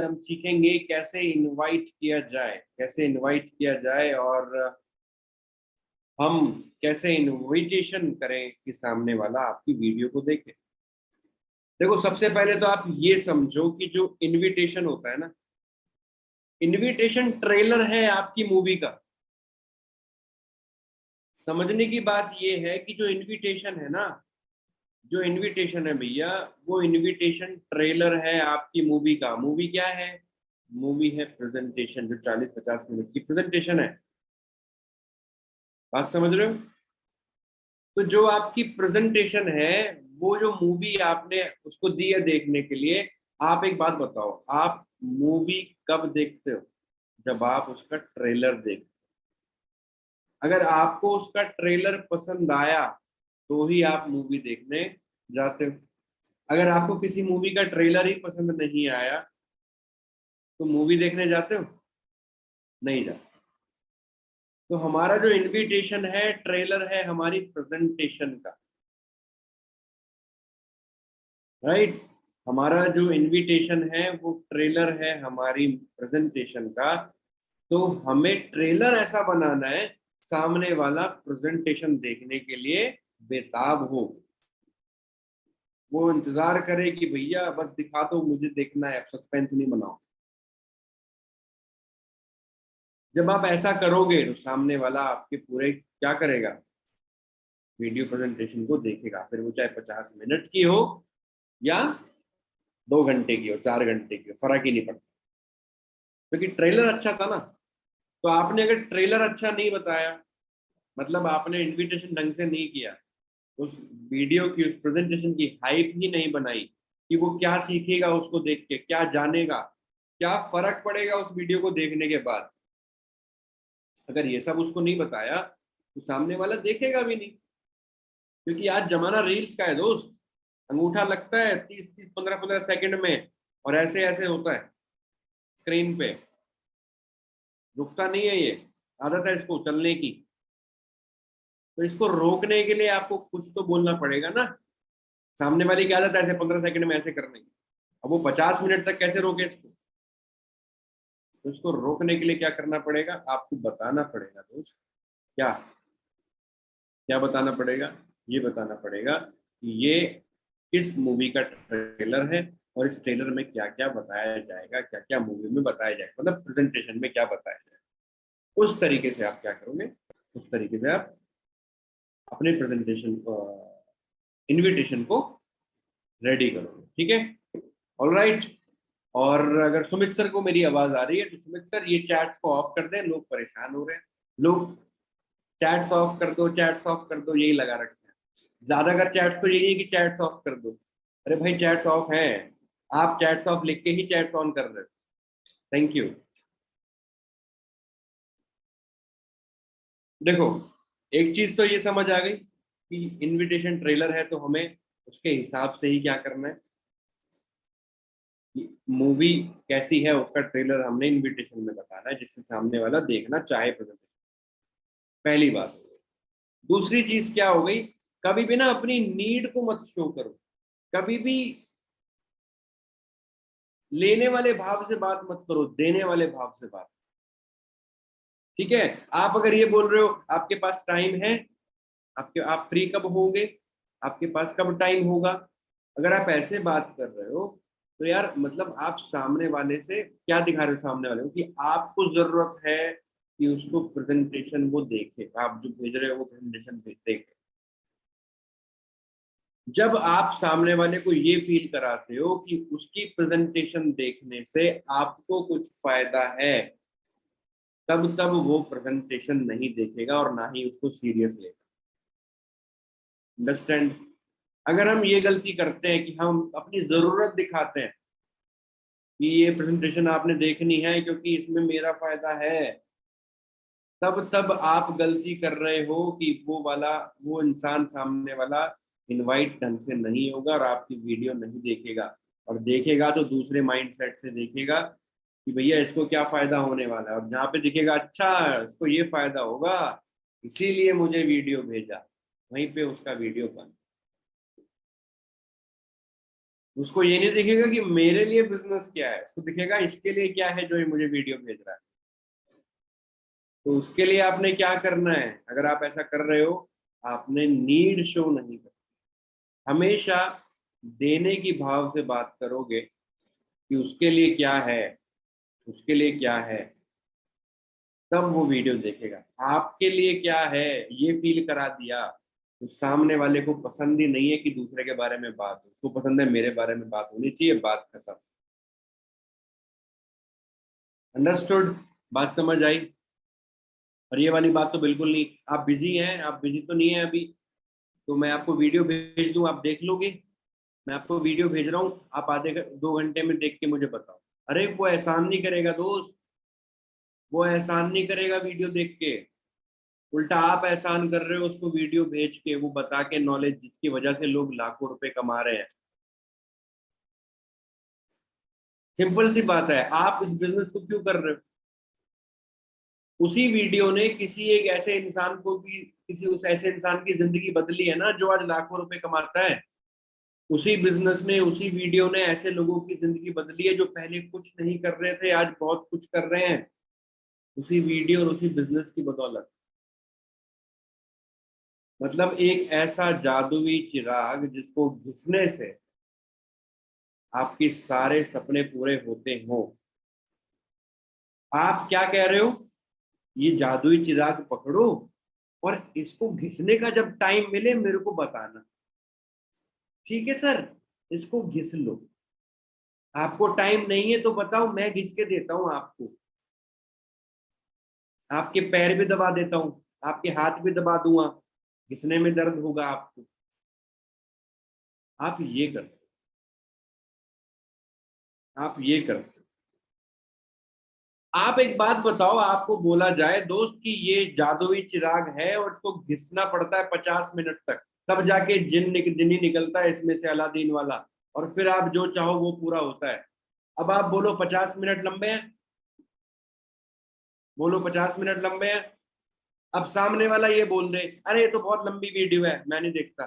हम सीखेंगे कैसे इनवाइट किया जाए, कैसे इनवाइट किया जाए और हम कैसे इनविटेशन करें कि सामने वाला आपकी वीडियो को देखे। देखो, सबसे पहले तो आप ये समझो कि जो इनविटेशन होता है ना, इनविटेशन ट्रेलर है आपकी मूवी का। समझने की बात ये है कि जो इनविटेशन है ना, जो इनविटेशन है भैया, वो इनविटेशन ट्रेलर है आपकी मूवी का। मूवी क्या है? मूवी है प्रेजेंटेशन, जो 40-50 मिनट की प्रेजेंटेशन है। बात समझ रहे हो? तो जो आपकी प्रेजेंटेशन है, वो जो मूवी आपने उसको दी है देखने के लिए, आप एक बात बताओ, आप मूवी कब देखते हो? जब आप उसका ट्रेलर देखते हो। अगर आपको उसका ट्रेलर पसंद आया तो ही आप मूवी देखने जाते हो। अगर आपको किसी मूवी का ट्रेलर ही पसंद नहीं आया तो मूवी देखने जाते हो? नहीं जाते। तो हमारा जो इनविटेशन है ट्रेलर है हमारी प्रेजेंटेशन का, राइट? हमारा जो इनविटेशन है वो ट्रेलर है हमारी प्रेजेंटेशन का। तो हमें ट्रेलर ऐसा बनाना है सामने वाला प्रेजेंटेशन देखने के लिए बेताब हो, वो इंतजार करे कि भैया बस दिखा दो, मुझे देखना है, सस्पेंस नहीं बनाओ। जब आप ऐसा करोगे तो सामने वाला आपके पूरे क्या करेगा? वीडियो प्रेजेंटेशन को देखेगा, फिर वो चाहे 50 मिनट की हो या 2 घंटे की हो, 4 घंटे की हो, फर्क ही नहीं पड़ता, क्योंकि ट्रेलर अच्छा था ना। तो आपने अगर ट्रेलर अच्छा नहीं बताया, मतलब आपने इनविटेशन ढंग से नहीं किया, उस वीडियो की, उस प्रेजेंटेशन की हाइप ही नहीं बनाई कि वो क्या सीखेगा उसको देख के, क्या जानेगा, क्या फर्क पड़ेगा उस वीडियो को देखने के बाद, अगर ये सब उसको नहीं बताया तो सामने वाला देखेगा भी नहीं। क्योंकि आज जमाना रील्स का है दोस्त। अंगूठा लगता है 30-30, 15-15 सेकंड में और ऐसे ऐसे होता है स्क्रीन पे, रुकता नहीं है ये। आदत है इसको चलने की। तो इसको रोकने के लिए आपको कुछ तो बोलना पड़ेगा ना। सामने वाली की आदत है ऐसे 15 सेकंड में ऐसे करने की, अब वो 50 मिनट तक कैसे रोके इसको? तो इसको रोकने के लिए क्या करना पड़ेगा? आपको बताना पड़ेगा दोस्त। क्या क्या बताना पड़ेगा? ये बताना पड़ेगा कि ये किस मूवी का ट्रेलर है और इस ट्रेलर में क्या क्या बताया जाएगा, क्या क्या मूवी में बताया जाएगा, मतलब प्रेजेंटेशन में क्या बताया जाएगा। उस तरीके से आप क्या करोगे? उस तरीके से आप अपने प्रेजेंटेशन इनविटेशन को रेडी करोगे, ठीक है? ऑलराइट। और अगर सुमित सर को मेरी आवाज आ रही है तो सुमित सर ये चैट्स को ऑफ कर दें, लोग परेशान हो रहे हैं। लोग चैट्स ऑफ कर दो, चैट्स ऑफ कर दो, यही लगा रखते हैं। ज्यादातर चैट्स तो यही है कि चैट्स ऑफ कर दो। अरे भाई, चैट्स ऑफ है, आप चैट्स ऑफ लिख के ही चैट्स ऑन कर रहे हो। Thank you. देखो, एक चीज तो ये समझ आ गई कि इनविटेशन ट्रेलर है तो हमें उसके हिसाब से ही क्या करना है, मूवी कैसी है उसका ट्रेलर हमने इनविटेशन में बताना है जिससे सामने वाला देखना चाहे प्रेजेंटेशन। पहली बात हो गई। दूसरी चीज क्या हो गई? कभी भी ना अपनी नीड को मत शो करो। कभी भी लेने वाले भाव से बात मत करो, देने वाले भाव से बात। ठीक है? आप अगर ये बोल रहे हो आपके पास टाइम है, आपके आप फ्री कब होंगे, आपके पास कब टाइम होगा, अगर आप ऐसे बात कर रहे हो तो यार मतलब आप सामने वाले से क्या दिखा रहे हो? सामने वाले को कि आपको जरूरत है कि उसको प्रेजेंटेशन वो देखे, आप जो भेज रहे हो वो प्रेजेंटेशन देखे। जब आप सामने वाले को ये फील कराते हो कि उसकी प्रेजेंटेशन देखने से आपको कुछ फायदा है, तब तब वो प्रेजेंटेशन नहीं देखेगा और ना ही उसको सीरियस लेगा। अंडरस्टैंड? अगर हम ये गलती करते हैं कि हम अपनी जरूरत दिखाते हैं कि ये प्रेजेंटेशन आपने देखनी है क्योंकि इसमें मेरा फायदा है, तब तब आप गलती कर रहे हो कि वो इंसान सामने वाला इनवाइट ढंग से नहीं होगा और आपकी वीडियो नहीं देखेगा। और देखेगा तो दूसरे माइंडसेट से देखेगा कि भैया इसको क्या फायदा होने वाला है, और जहाँ पे दिखेगा अच्छा इसको ये फायदा होगा इसीलिए मुझे वीडियो भेजा, वहीं पे उसका वीडियो बंद। उसको ये नहीं दिखेगा कि मेरे लिए बिजनेस क्या है, उसको दिखेगा इसके लिए क्या है जो ये मुझे वीडियो भेज रहा है। तो उसके लिए आपने क्या करना है, अगर आप ऐसा कर रहे हो, आपने नीड शो नहीं करना। हमेशा देने की भाव से बात करोगे कि उसके लिए क्या है, उसके लिए क्या है, तब वो वीडियो देखेगा। आपके लिए क्या है ये फील करा दिया तो सामने वाले को पसंद ही नहीं है कि दूसरे के बारे में बात हो, उसको पसंद है मेरे बारे में बात होनी चाहिए, बात खत्म। अंडरस्टूड? बात समझ आई? और ये वाली बात तो बिल्कुल नहीं, आप बिजी हैं, आप बिजी तो नहीं है अभी, तो मैं आपको वीडियो भेज दूं, आप देख लोगे? मैं आपको वीडियो भेज रहा हूँ, आप आधे 2 घंटे में देख के मुझे बताओ। अरे वो एहसान नहीं करेगा दोस्त, वो एहसान नहीं करेगा वीडियो देख के, उल्टा आप एहसान कर रहे हो उसको वीडियो भेज के, वो बता के नॉलेज जिसकी वजह से लोग लाखों रुपए कमा रहे हैं। सिंपल सी बात है, आप इस बिजनेस को क्यों कर रहे हो? उसी वीडियो ने किसी एक ऐसे इंसान को भी, किसी उस ऐसे इंसान की जिंदगी बदली है ना जो आज लाखों रुपए कमाता है। उसी बिजनेस ने, उसी वीडियो ने ऐसे लोगों की जिंदगी बदली है जो पहले कुछ नहीं कर रहे थे, आज बहुत कुछ कर रहे हैं, उसी वीडियो और उसी बिजनेस की बदौलत। मतलब एक ऐसा जादुई चिराग जिसको घिसने से आपके सारे सपने पूरे होते हो। आप क्या कह रहे हो? ये जादुई चिराग पकड़ो और इसको घिसने का जब टाइम मिले मेरे को बताना। ठीक है सर, इसको घिस लो। आपको टाइम नहीं है तो बताओ, मैं घिस के देता हूं आपको। आपके पैर भी दबा देता हूं, आपके हाथ भी दबा दूंगा, घिसने में दर्द होगा आपको। आप ये करते आप ये करते आप एक बात बताओ, आपको बोला जाए दोस्त कि ये जादुई चिराग है और इसको घिसना पड़ता है 50 मिनट तक, तब जाके जिन ही निकलता है इसमें से अलादीन वाला, और फिर आप जो चाहो वो पूरा होता है। अब आप बोलो 50 मिनट लंबे हैं, बोलो 50 मिनट लंबे हैं। अब सामने वाला ये बोल दे अरे ये तो बहुत लंबी वीडियो है, मैं नहीं देखता।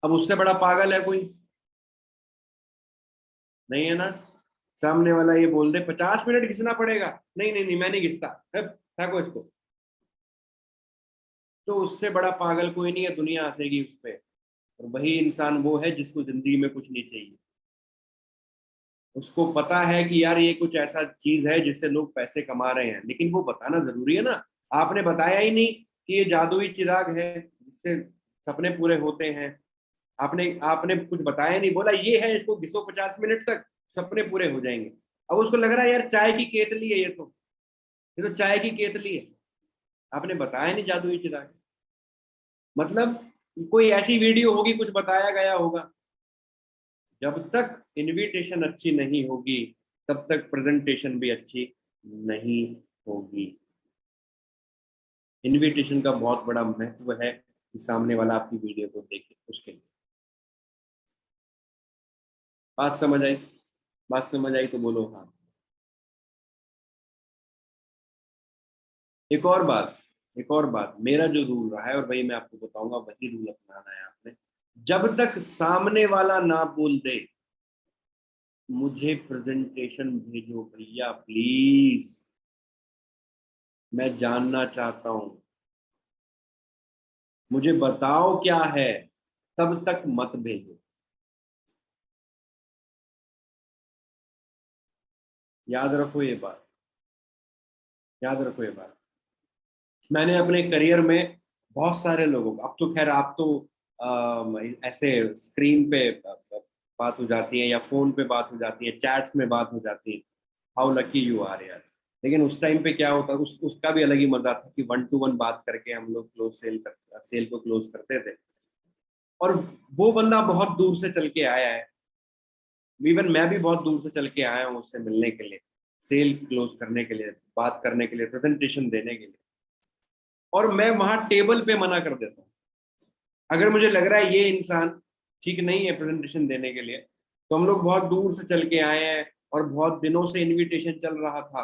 अब उससे बड़ा पागल है कोई? नहीं है ना? सामने वाला ये बोल दे 50 मिनट घिसना पड़ेगा, नहीं नहीं नहीं मैं नहीं घिसता, फेंको इसको। तो उससे बड़ा पागल कोई नहीं है, दुनिया हंसेगी उस पर। और वही इंसान वो है जिसको जिंदगी में कुछ नहीं चाहिए। उसको पता है कि यार ये कुछ ऐसा चीज है जिससे लोग पैसे कमा रहे हैं, लेकिन वो बताना जरूरी है ना। आपने बताया ही नहीं कि ये जादुई चिराग है जिससे सपने पूरे होते हैं। आपने आपने कुछ बताया नहीं, बोला ये है इसको घिसो 50 मिनट तक सपने पूरे हो जाएंगे। अब उसको लग रहा है यार चाय की केतली है ये तो चाय की केतली है। आपने बताया नहीं जादुई चिराग। मतलब कोई ऐसी वीडियो होगी, कुछ बताया गया होगा। जब तक इनविटेशन अच्छी नहीं होगी तब तक प्रेजेंटेशन भी अच्छी नहीं होगी। इनविटेशन का बहुत बड़ा महत्व है कि सामने वाला आपकी वीडियो को देखे, उसके लिए। बात समझ आई? बात समझ आई तो बोलो हाँ। एक और बात, एक और बात, मेरा जो रूल रहा है और वही मैं आपको बताऊंगा, वही रूल अपनाना है आपने। जब तक सामने वाला ना बोल दे मुझे प्रेजेंटेशन भेजो भैया प्लीज, मैं जानना चाहता हूं, मुझे बताओ क्या है, तब तक मत भेजो। याद रखो ये बात, याद रखो ये बात। मैंने अपने करियर में बहुत सारे लोगों को, अब तो खैर आप तो ऐसे स्क्रीन पे बात हो जाती है या फोन पे बात हो जाती है, चैट्स में बात हो जाती है। हाउ लकी यू आर यार। लेकिन उस टाइम पे क्या होता, उसका भी अलग ही मजा था कि 1 to 1 बात करके हम लोग सेल को क्लोज करते थे। और वो बंदा बहुत दूर से चल के आया है, इवन मैं भी बहुत दूर से चल के आया हूँ उससे मिलने के लिए, सेल क्लोज करने के लिए, बात करने के लिए, प्रेजेंटेशन देने के लिए। और मैं वहां टेबल पे मना कर देता हूँ। अगर मुझे लग रहा है ये इंसान ठीक नहीं है प्रेजेंटेशन देने के लिए, तो हम लोग बहुत दूर से चल के आए हैं और बहुत दिनों से इनविटेशन चल रहा था,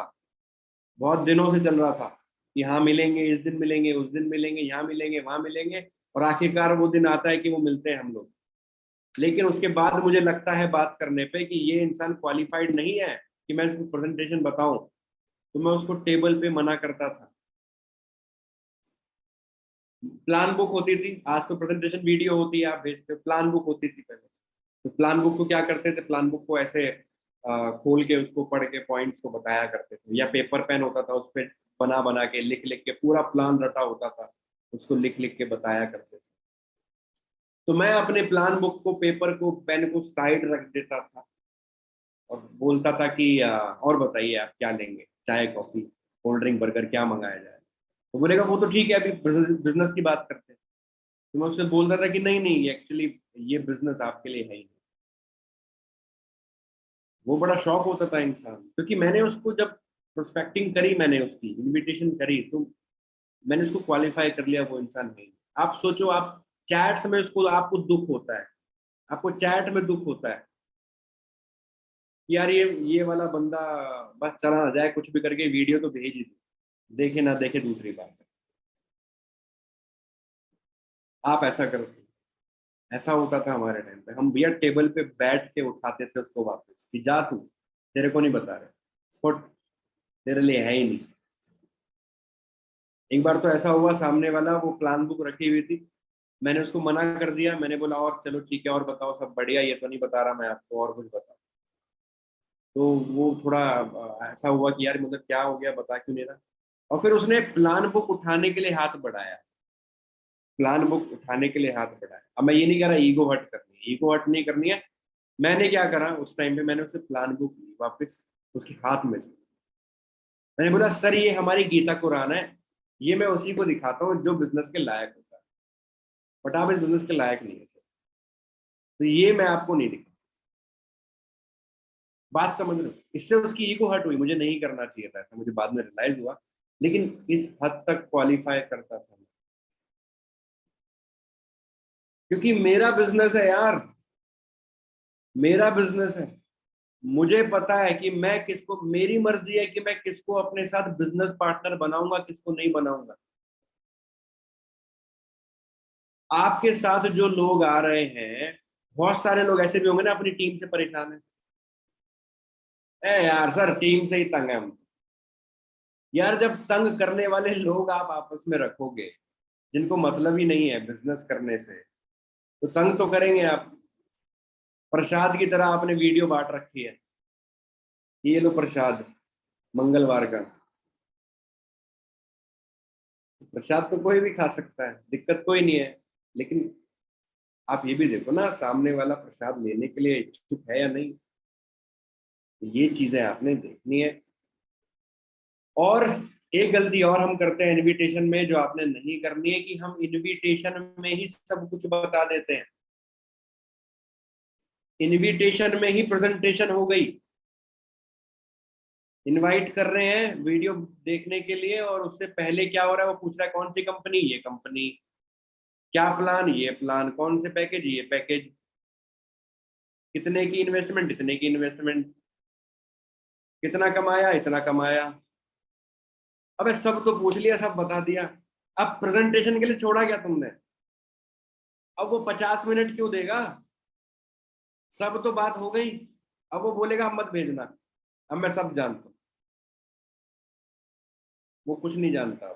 बहुत दिनों से चल रहा था कि हाँ मिलेंगे, इस दिन मिलेंगे, उस दिन मिलेंगे, यहाँ मिलेंगे, वहां मिलेंगे, और आखिरकार वो दिन आता है कि वो मिलते हैं हम लोग। लेकिन उसके बाद मुझे लगता है बात करने पे कि ये इंसान क्वालिफाइड नहीं है कि मैं इसको प्रेजेंटेशन बताऊं, तो मैं उसको टेबल पे मना करता था। प्लान बुक होती थी, आज तो प्रेजेंटेशन वीडियो होती है आप भेजते हो, प्लान बुक होती थी पहले। तो प्लान बुक को क्या करते थे, प्लान बुक को ऐसे खोल के उसको पढ़ के पॉइंट्स को बताया करते थे, या पेपर पेन होता था उस पर बना बना के लिख लिख के पूरा प्लान रटा होता था, उसको लिख लिख के बताया करते थे। तो मैं अपने प्लान बुक को, पेपर को, पेन को साइड रख देता था और बोलता था कि और बताइए आप क्या लेंगे, चाय कॉफी कोल्ड ड्रिंक बर्गर क्या मंगाया जाए। तो बोलेगा वो तो ठीक है, अभी बिजनेस की बात करते हैं। तो मैं उससे बोलता था कि नहीं नहीं, एक्चुअली ये बिजनेस आपके लिए है ही नहीं। वो बड़ा शॉक होता था इंसान, क्योंकि मैंने उसको जब प्रोस्पेक्टिंग करी, मैंने उसकी इनविटेशन करी, तो मैंने उसको क्वालिफाई कर लिया, वो इंसान नहीं। आप सोचो, आप चैट्स में उसको, आपको दुख होता है, आपको चैट में दुख होता है कि यार ये वाला बंदा बस चला ना जाए, कुछ भी करके वीडियो तो भेज ही दे, देखे ना देखे दूसरी बात है। आप ऐसा करते, ऐसा होता था हमारे टाइम पे, हम भैया टेबल पे बैठ के उठाते थे उसको वापस कि जा तू, तेरे को नहीं बता रहे, फुट, तेरे लिए है ही नहीं। एक बार तो ऐसा हुआ, सामने वाला वो प्लान बुक रखी हुई थी, मैंने उसको मना कर दिया, मैंने बोला और चलो ठीक है और बताओ सब बढ़िया, ये तो नहीं बता रहा मैं आपको, और कुछ बताओ। तो वो थोड़ा ऐसा हुआ कि यार मतलब क्या हो गया, बता क्यों नहीं रहा। और फिर उसने प्लान बुक उठाने के लिए हाथ बढ़ाया, प्लान बुक उठाने के लिए हाथ बढ़ाया। अब मैं ये नहीं कह रहा ईगो हट करनी है, ईगो हट नहीं करनी है। मैंने क्या करा उस टाइम पे, मैंने उसे प्लान बुक ली वापस उसके हाथ में से। मैंने बोला सर ये हमारी गीता कुरान है, ये मैं उसी को दिखाता हूँ जो बिजनेस के लायक होता है, बट आप इस बिजनेस के लायक नहीं है सर, तो ये मैं आपको नहीं दिखा। बात समझ रहे हो, इससे उसकी ईगो हट हुई, मुझे नहीं करना चाहिए था ऐसा, मुझे बाद में रियलाइज हुआ, लेकिन इस हद तक क्वालिफाई करता था, क्योंकि मेरा बिजनेस है यार, मेरा बिजनेस है। मुझे पता है कि मैं किसको, मेरी मर्जी है कि मैं किसको अपने साथ बिजनेस पार्टनर बनाऊंगा, किसको नहीं बनाऊंगा। आपके साथ जो लोग आ रहे हैं, बहुत सारे लोग ऐसे भी होंगे ना अपनी टीम से परेशान है, ए यार सर टीम से ही तंग है हम। यार जब तंग करने वाले लोग आप आपस में रखोगे, जिनको मतलब ही नहीं है बिजनेस करने से, तो तंग तो करेंगे आप। प्रसाद की तरह आपने वीडियो बांट रखी है, ये लो प्रसाद मंगलवार का। प्रसाद तो कोई भी खा सकता है, दिक्कत कोई नहीं है, लेकिन आप ये भी देखो ना, सामने वाला प्रसाद लेने के लिए इच्छुक है या नहीं, ये चीजें आपने देखनी है। और एक गलती और हम करते हैं इनविटेशन में, जो आपने नहीं करनी है, कि हम इनविटेशन में ही सब कुछ बता देते हैं, इनविटेशन में ही प्रेजेंटेशन हो गई। इनवाइट कर रहे हैं वीडियो देखने के लिए, और उससे पहले क्या हो रहा है, वो पूछ रहा है कौन सी कंपनी, ये कंपनी, क्या प्लान, ये प्लान, कौन से पैकेज, ये पैकेज, कितने की इन्वेस्टमेंट, इतने की इन्वेस्टमेंट, कितना कमाया, इतना कमाया। अबे सब तो पूछ लिया, सब बता दिया, अब प्रेजेंटेशन के लिए छोड़ा क्या तुमने। अब वो 50 मिनट क्यों देगा, सब तो बात हो गई। अब वो बोलेगा अब मत भेजना, अब मैं सब जानता हूँ। वो कुछ नहीं जानता।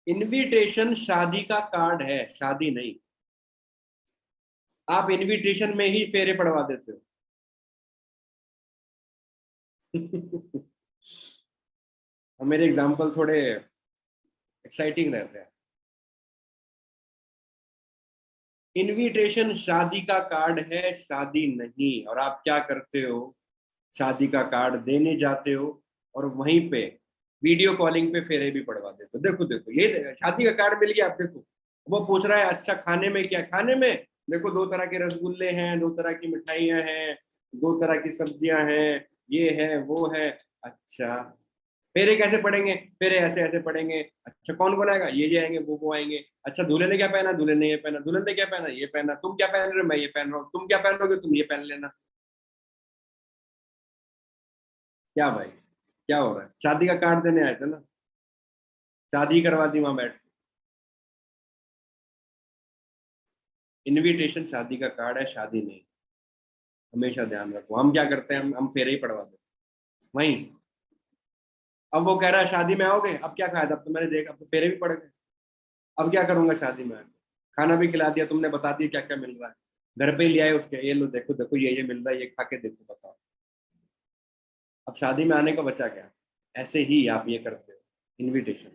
इनविटेशन शादी का कार्ड है, शादी नहीं। आप इनविटेशन में ही फेरे पड़वा देते हो। और मेरे एग्जाम्पल थोड़े एक्साइटिंग रहते हैं। इनविटेशन शादी का कार्ड है, शादी नहीं। और आप क्या करते हो, शादी का कार्ड देने जाते हो और वहीं पे वीडियो कॉलिंग पे फेरे भी पड़वा देते हो। देखो देखो ये शादी का कार्ड मिल गया, आप देखो। वो पूछ रहा है अच्छा खाने में क्या, खाने में देखो दो तरह के रसगुल्ले हैं, दो तरह की मिठाइयाँ हैं, दो तरह की सब्जियां हैं, ये है वो है। अच्छा, फेरे कैसे पड़ेंगे, फेरे ऐसे ऐसे पड़ेंगे। अच्छा कौन कौन आएगा, ये आएंगे वो आएंगे। अच्छा दूल्हे ने क्या पहना, दूल्हे ने ये पहना, दुल्हन ने क्या पहना, ये पहना, तुम क्या पहन रहे हो, मैं ये पहन रहा हूँ, तुम क्या पहनोगे, तुम ये पहन लेना। क्या भाई, क्या हो रहा है, शादी का कार्ड देने आए थे ना, शादी करवा दी वहां बैठ के। इनविटेशन शादी का कार्ड है, शादी नहीं। हमेशा ध्यान रखो। हम क्या करते हैं, हम फेरे ही पड़वा देते वहीं। अब वो कह रहा है शादी में आओगे, अब क्या खाया था, अब तो मैंने देखा, अब तो फेरे भी पड़ गए, अब क्या करूंगा शादी में आके। खाना भी खिला दिया तुमने, बता दिया क्या क्या मिल रहा है, घर पे ही ले आए उठ के, ये लो देखो देखो ये मिल रहा है, ये खा के देखो बताओ। अब शादी में आने का बचा क्या। ऐसे ही आप ये करते हो इनविटेशन।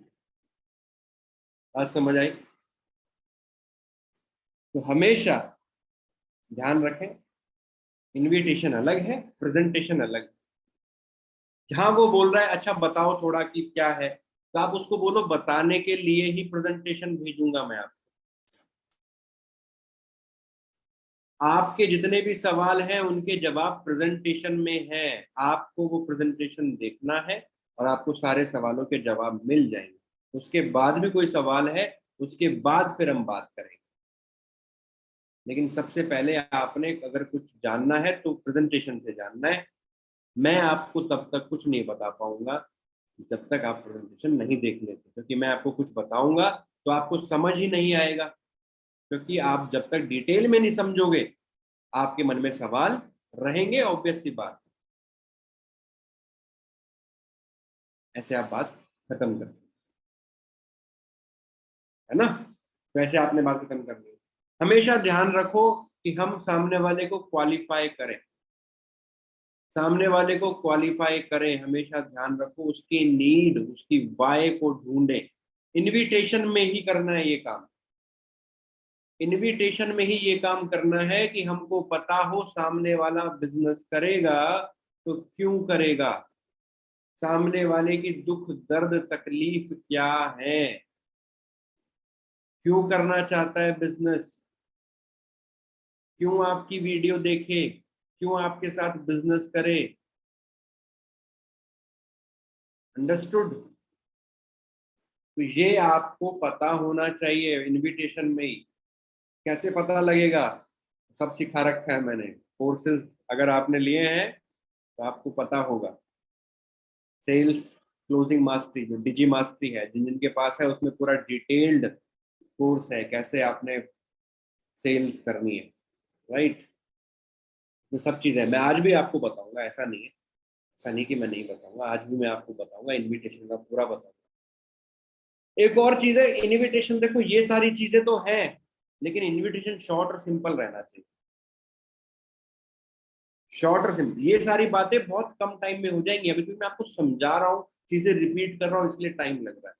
बात समझ आई। तो हमेशा ध्यान रखें, इनविटेशन अलग है, प्रेजेंटेशन अलग है। जहां वो बोल रहा है अच्छा बताओ थोड़ा कि क्या है, तो आप उसको बोलो बताने के लिए ही प्रेजेंटेशन भेजूंगा मैं आपको। आपके जितने भी सवाल हैं उनके जवाब प्रेजेंटेशन में है। आपको वो प्रेजेंटेशन देखना है और आपको सारे सवालों के जवाब मिल जाएंगे। उसके बाद भी कोई सवाल है, उसके बाद फिर हम बात करेंगे। लेकिन सबसे पहले आपने अगर कुछ जानना है तो प्रेजेंटेशन से जानना है। मैं आपको तब तक कुछ नहीं बता पाऊंगा जब तक आप प्रेजेंटेशन नहीं देख लेते, क्योंकि मैं आपको कुछ बताऊंगा तो आपको समझ ही नहीं आएगा। क्योंकि आप जब तक डिटेल में नहीं समझोगे, आपके मन में सवाल रहेंगे, ऑब्वियस सी बात। ऐसे आप बात खत्म कर सकते, है ना। तो ऐसे आपने बात खत्म कर दी। हमेशा ध्यान रखो कि हम सामने वाले को क्वालिफाई करें, सामने वाले को क्वालिफाई करें। हमेशा ध्यान रखो उसकी नीड, उसकी वाय को ढूंढें। इनविटेशन में ही करना है ये काम। इनविटेशन में ही ये काम करना है कि हमको पता हो सामने वाला बिजनेस करेगा तो क्यों करेगा, सामने वाले की दुख दर्द तकलीफ क्या है, क्यों करना चाहता है बिजनेस, क्यों आपकी वीडियो देखे, क्यों आपके साथ बिजनेस करे। अंडरस्टूड। तो ये आपको पता होना चाहिए इनविटेशन में ही। कैसे पता लगेगा, सब सिखा रखा है मैंने, कोर्सेज अगर आपने लिए हैं तो आपको पता होगा। सेल्स क्लोजिंग मास्टरी जो डिजी मास्टरी है, जिन जिनके पास है, उसमें पूरा डिटेल्ड कोर्स है कैसे आपने सेल्स करनी है, राइट। तो सब चीज़ है, मैं आज भी आपको बताऊंगा, ऐसा नहीं है, ऐसा नहीं कि मैं नहीं बताऊंगा, आज भी मैं आपको बताऊंगा, इनविटेशन का पूरा बताऊंगा। एक और चीज है, इनविटेशन देखो ये सारी चीजें तो हैं, लेकिन इनविटेशन शॉर्ट और सिंपल रहना चाहिए। शॉर्ट और सिंपल, ये सारी बातें बहुत कम टाइम में हो जाएंगी। अभी तो मैं आपको समझा रहा हूँ, चीजें रिपीट कर रहा हूँ, इसलिए टाइम लग रहा है।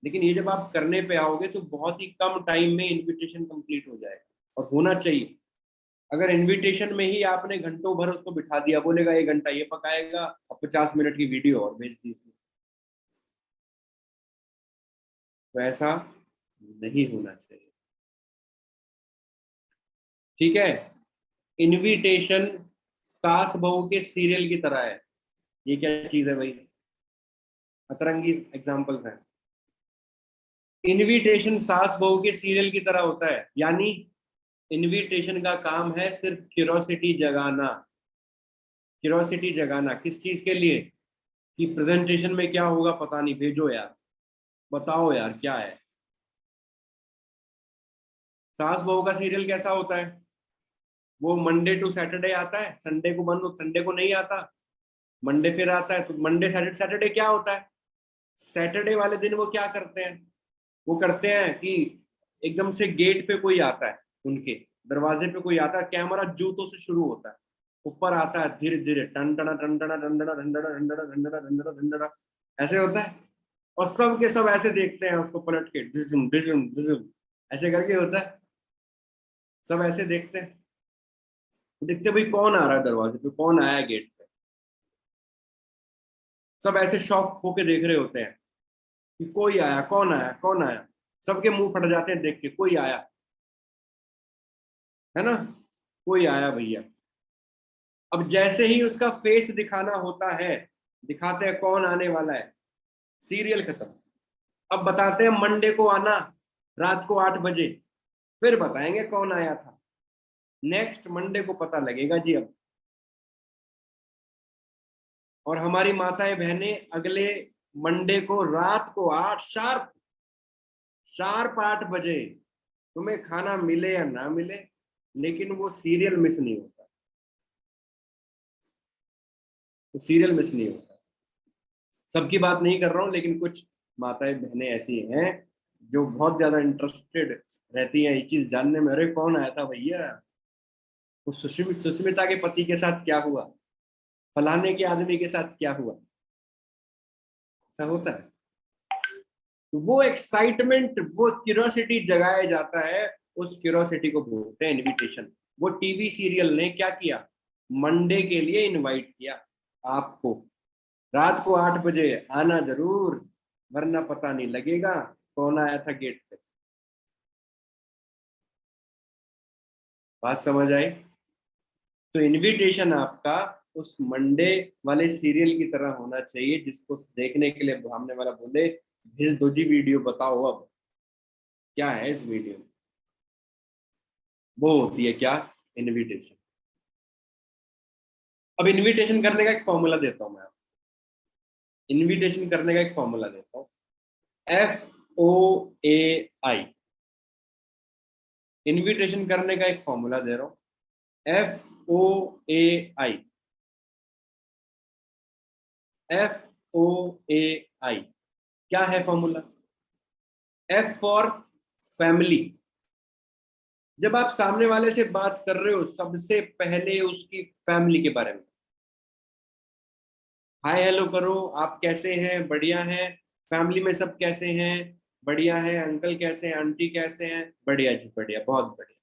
लेकिन ये जब आप करने पे आओगे तो बहुत ही कम टाइम में इनविटेशन कंप्लीट हो जाएगा, और होना चाहिए। अगर इनविटेशन में ही आपने घंटों भर उसको बिठा दिया, बोलेगा 1 घंटा ये पकाएगा और 50 मिनट की वीडियो और भेज दी इसने, तो ऐसा नहीं होना चाहिए। ठीक है। इनविटेशन सास बहू के सीरियल की तरह है। ये क्या चीज है भाई, अतरंगी एग्जाम्पल है। इनविटेशन सास बहू के सीरियल की तरह होता है, यानी इनविटेशन का काम है सिर्फ क्यूरोसिटी जगाना। क्यूरोसिटी जगाना किस चीज के लिए, कि प्रेजेंटेशन में क्या होगा पता नहीं, भेजो यार, बताओ यार क्या है। सास बहू का सीरियल कैसा होता है, वो मंडे टू सैटरडे आता है, संडे को बंद, संडे को नहीं आता, मंडे फिर आता है। तो मंडे सैटरडे, सैटरडे क्या होता है, सैटरडे वाले दिन वो क्या करते हैं, वो करते हैं कि एकदम से गेट पे कोई आता है, उनके दरवाजे पे कोई आता है, कैमरा जूतों से शुरू होता है, ऊपर आता है धीरे धीरे, टन टना टन टना टन टना टन टना टन टना टन टना टन टना टन टना, ऐसे होता है। और सब के सब ऐसे देखते हैं उसको पलट के, डिजुम डिजुम डिजुम, ऐसे करके होता है। सब ऐसे देखते हैं, देखते भाई कौन आ रहा है दरवाजे पे, कौन आया है गेट पे। सब ऐसे शॉक होके देख रहे होते हैं कि कोई आया, कौन आया, कौन आया। सबके मुंह फट जाते हैं देख के, कोई आया, है ना, कोई आया भैया। अब जैसे ही उसका फेस दिखाना होता है, दिखाते हैं कौन आने वाला है, सीरियल खत्म। अब बताते हैं मंडे को आना, रात को 8 बजे, फिर बताएंगे कौन आया था। नेक्स्ट मंडे को पता लगेगा जी अब। और हमारी माताएं बहनें अगले मंडे को रात को 8 शार्प, शार्प 8 बजे तुम्हें खाना मिले या ना मिले, लेकिन वो सीरियल मिस नहीं होता, तो सीरियल मिस नहीं होता। सबकी बात नहीं कर रहा हूँ, लेकिन कुछ माताएं बहनें ऐसी हैं जो बहुत ज्यादा इंटरेस्टेड रहती हैं ये चीज जानने में, अरे कौन आया था भैया, वो सुष्मिता के पति के साथ क्या हुआ, फलाने के आदमी के साथ क्या हुआ। ऐसा होता है। तो वो एक्साइटमेंट, वो क्यूरियोसिटी जगाया जाता है, उस क्यूरियोसिटी को बोलते हैं इनविटेशन। वो टीवी सीरियल ने क्या किया, मंडे के लिए इनवाइट किया आपको, रात को 8 बजे आना जरूर, वरना पता नहीं लगेगा कौन आया था गेट पे। बात समझ आई? तो इनविटेशन आपका उस मंडे वाले सीरियल की तरह होना चाहिए, जिसको देखने के लिए सामने वाला बोले भेज दो जी वीडियो, बताओ अब क्या है इस वीडियो में। वो होती है क्या, इनविटेशन। अब इनविटेशन करने का एक फॉर्मूला देता हूं मैं आपको, इनविटेशन करने का एक फॉर्मूला देता हूं, FOAI। इनविटेशन करने का एक फॉर्मूला दे रहा हूं, FOAI। FOAI क्या है फॉर्मूला? F for family. जब आप सामने वाले से बात कर रहे हो, सबसे पहले उसकी फैमिली के बारे में हाय हेलो करो, आप कैसे हैं, बढ़िया हैं, फैमिली में सब कैसे हैं, बढ़िया है, अंकल कैसे हैं, आंटी कैसे हैं, बढ़िया जी बढ़िया, बहुत बढ़िया।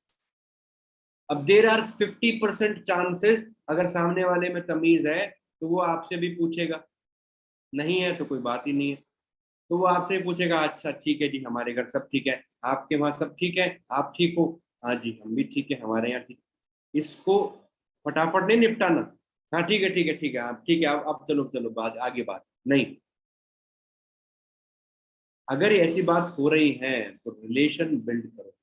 अब देर आर 50% चांसेस, अगर सामने वाले में तमीज है तो वो आपसे भी पूछेगा, नहीं है तो कोई बात ही नहीं है, तो वो आपसे पूछेगा अच्छा ठीक है जी, हमारे घर सब ठीक है, आपके वहां सब ठीक है, आप ठीक हो, हाँ जी हम भी ठीक है, हमारे यहाँ ठीक। इसको फटाफट नहीं निपटाना, हाँ ठीक है ठीक है ठीक है, आप ठीक है, अब चलो चलो बात आगे, बात नहीं। अगर ऐसी बात हो रही है तो रिलेशन बिल्ड करो,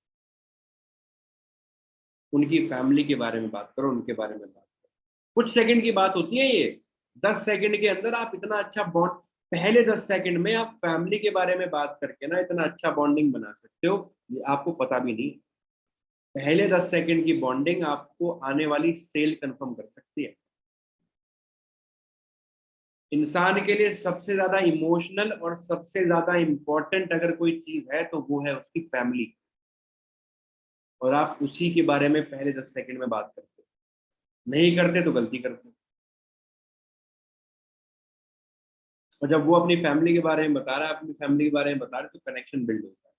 उनकी फैमिली के बारे में बात करो, उनके बारे में बात करो। कुछ सेकंड की बात होती है ये, 10 सेकंड के अंदर आप इतना अच्छा बॉन्ड, पहले 10 सेकंड में आप फैमिली के बारे में बात करके ना इतना अच्छा बॉन्डिंग बना सकते हो, ये आपको पता भी नहीं। पहले 10 सेकंड की बॉन्डिंग आपको आने वाली सेल कंफर्म कर सकती है। इंसान के लिए सबसे ज्यादा इमोशनल और सबसे ज्यादा इंपॉर्टेंट अगर कोई चीज है तो वो है उसकी फैमिली, और आप उसी के बारे में पहले 10 सेकंड में बात करते हो, नहीं करते तो गलती करते हो। और जब वो अपनी फैमिली के बारे में बता रहा है, अपनी फैमिली के बारे में बता रहा है, तो कनेक्शन बिल्ड होता है,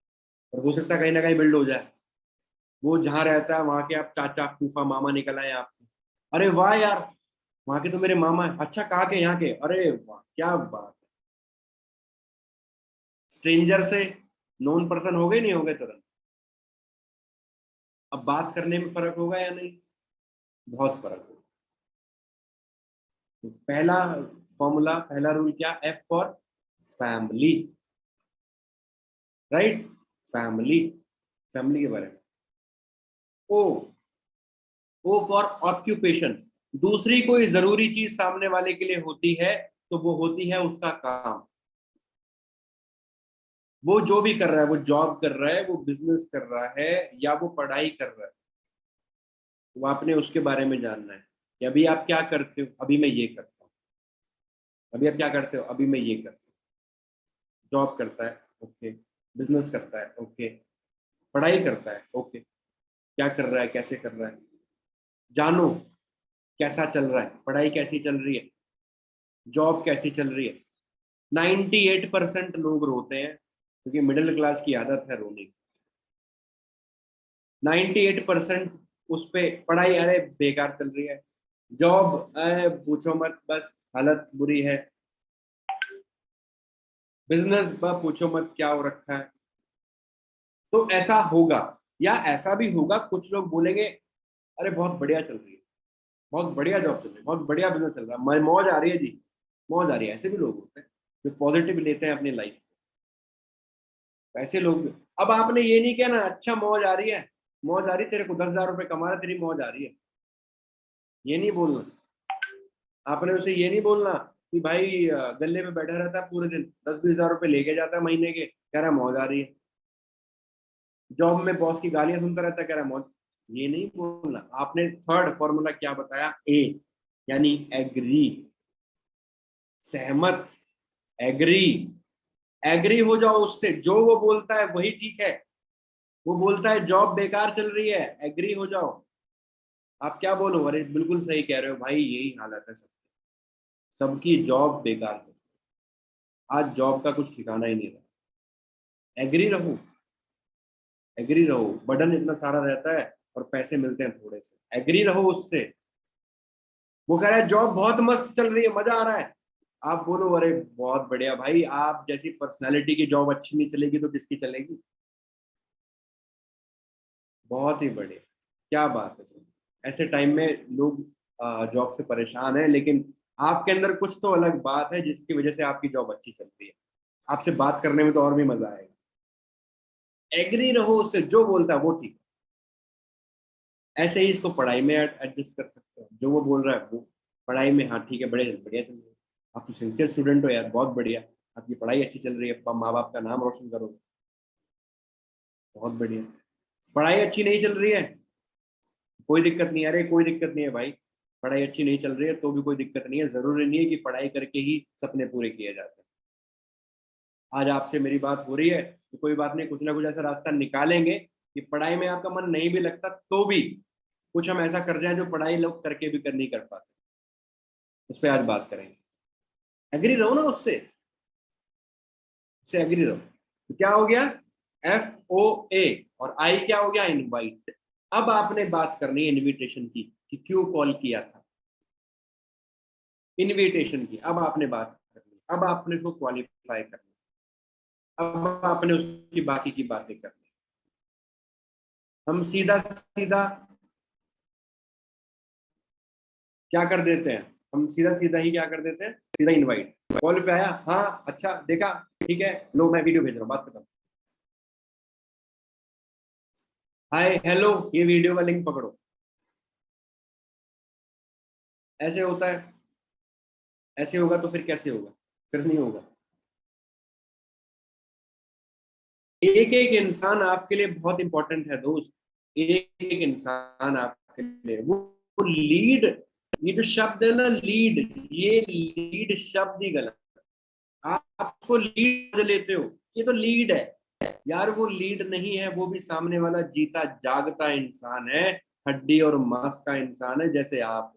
और हो सकता है कहीं ना कहीं बिल्ड हो जाए। वो जहाँ रहता है वहां के आप चाचा फूफा मामा निकल आए आपके, अरे वाह यार, वहां के तो मेरे मामा है, अच्छा कहाँ के, यहाँ के, अरे वाह क्या बात है। स्ट्रेंजर से नॉन पर्सन हो गए, नहीं हो गए तुरंत। अब बात करने में फर्क होगा या नहीं, बहुत फर्क होगा। तो पहला फॉर्मूला, पहला रूल क्या, F for family, right, family, family के बारे में। ओ, ओ फॉर ऑक्यूपेशन। दूसरी कोई जरूरी चीज सामने वाले के लिए होती है तो वो होती है उसका काम। वो जो भी कर रहा है, वो जॉब कर रहा है, वो बिजनेस कर रहा है, या वो पढ़ाई कर रहा है, वो आपने उसके बारे में जानना है कि अभी आप क्या करते हो, अभी मैं ये करता हूँ, अभी आप क्या करते हो, अभी मैं ये करता हूँ। जॉब करता है, ओके, बिजनेस करता है, ओके, पढ़ाई करता है, ओके, क्या कर रहा है, कैसे कर रहा है, जानो कैसा चल रहा है, पढ़ाई कैसी चल रही है, जॉब कैसी चल रही है। 98% लोग रोते हैं क्योंकि मिडिल क्लास की आदत है रोने की। 98% उस पे, पढ़ाई अरे बेकार चल रही है, जॉब अरे पूछो मत बस हालत बुरी है, बिजनेस बस पूछो मत क्या हो रखा है। तो ऐसा होगा, या ऐसा भी होगा कुछ लोग बोलेंगे अरे बहुत बढ़िया चल रही है, बहुत बढ़िया जॉब चल रही है, बहुत बढ़िया बिजनेस चल रहा है, मौज आ रही है जी, मौज आ रही है। ऐसे भी लोग होते हैं जो पॉजिटिव लेते हैं अपनी लाइफ। ऐसे लोग भी। अब आपने ये नहीं कहना अच्छा मौज आ रही है, मौज आ रही, तेरे को 10,000 रुपये कमा रहा है, तेरी मौज आ रही है, ये नहीं बोलना। आपने उसे ये नहीं बोलना कि भाई गले में बैठा रहता है पूरे दिन, 10-20 हजार रुपये लेके जाता है महीने के, कह रहा है मौज आ रही है। जॉब में बॉस की गालियां सुनता रहता है, कह रहा है मौत, ये नहीं बोलना। आपने थर्ड फॉर्मूला क्या बताया, ए, यानी एग्री, सहमत, एग्री। एग्री हो जाओ उससे, जो वो बोलता है वही ठीक है। वो बोलता है जॉब बेकार चल रही है, एग्री हो जाओ। आप क्या बोलो, अरे बिल्कुल सही कह रहे हो भाई, यही हालत है सबकी, सबकी जॉब बेकार चल रही है, आज जॉब का कुछ ठिकाना ही नहीं रहा। एग्री रहो, एग्री रहो, बर्डन इतना सारा रहता है और पैसे मिलते हैं थोड़े से, एग्री रहो उससे। वो कह रहा है जॉब बहुत मस्त चल रही है, मजा आ रहा है, आप बोलो अरे बहुत बढ़िया भाई, आप जैसी पर्सनालिटी की जॉब अच्छी नहीं चलेगी तो किसकी चलेगी। बहुत ही बढ़िया, क्या बात है सर। ऐसे टाइम में लोग जॉब से परेशान हैं, लेकिन आपके अंदर कुछ तो अलग बात है जिसकी वजह से आपकी जॉब अच्छी चल रही है। आपसे बात करने में तो और भी मजा आएगा। एग्री रहो उससे, जो बोलता है वो ठीक है। ऐसे ही इसको पढ़ाई में एडजस्ट कर सकते हो, जो वो बोल रहा है वो पढ़ाई में, हाँ ठीक है, बड़े बढ़िया चल रही है, आप तो सिंसियर स्टूडेंट हो यार, बहुत बढ़िया, आपकी पढ़ाई अच्छी चल रही है, माँ बाप का नाम रोशन करो, बहुत बढ़िया। पढ़ाई अच्छी नहीं चल रही है, कोई दिक्कत नहीं है, अरे कोई दिक्कत नहीं है भाई, पढ़ाई अच्छी नहीं चल रही है तो भी कोई दिक्कत नहीं है, जरूरी नहीं है कि पढ़ाई करके ही सपने पूरे किए जाते हैं। आज आपसे मेरी बात हो रही है तो कोई बात नहीं, कुछ ना कुछ ऐसा रास्ता निकालेंगे कि पढ़ाई में आपका मन नहीं भी लगता तो भी कुछ हम ऐसा कर जाएं जो पढ़ाई लोग करके भी कर नहीं कर पाते। उस पर आज बात करेंगे। एग्री रहो ना उससे, उससे एग्री रहो। तो क्या हो गया, FOA, और आई क्या हो गया, इनवाइट। अब आपने बात करनी है इनविटेशन की, कि क्यों कॉल किया था, इनविटेशन की अब आपने बात करनी, अब आपने उसको क्वालिफाई करना, अब आपने उसकी बाकी की बातें करनी। हम सीधा सीधा क्या कर देते हैं, हम सीधा सीधा ही क्या कर देते हैं, सीधा इनवाइट, कॉल पे आया, हाँ अच्छा देखा, ठीक है लो मैं वीडियो भेज रहा हूँ, बात खत्म। हाय हेलो, ये वीडियो का लिंक पकड़ो, ऐसे होता है। ऐसे होगा तो फिर कैसे होगा, फिर नहीं होगा। एक एक इंसान आपके लिए बहुत इंपॉर्टेंट है दोस्त, एक एक इंसान आपके लिए, वो लीड, ये जो शब्द है ना लीड, ये लीड शब्द ही गलत। आप आपको लीड लेते हो, ये तो लीड है यार, वो लीड नहीं है, वो भी सामने वाला जीता जागता इंसान है, हड्डी और मांस का इंसान है जैसे आप।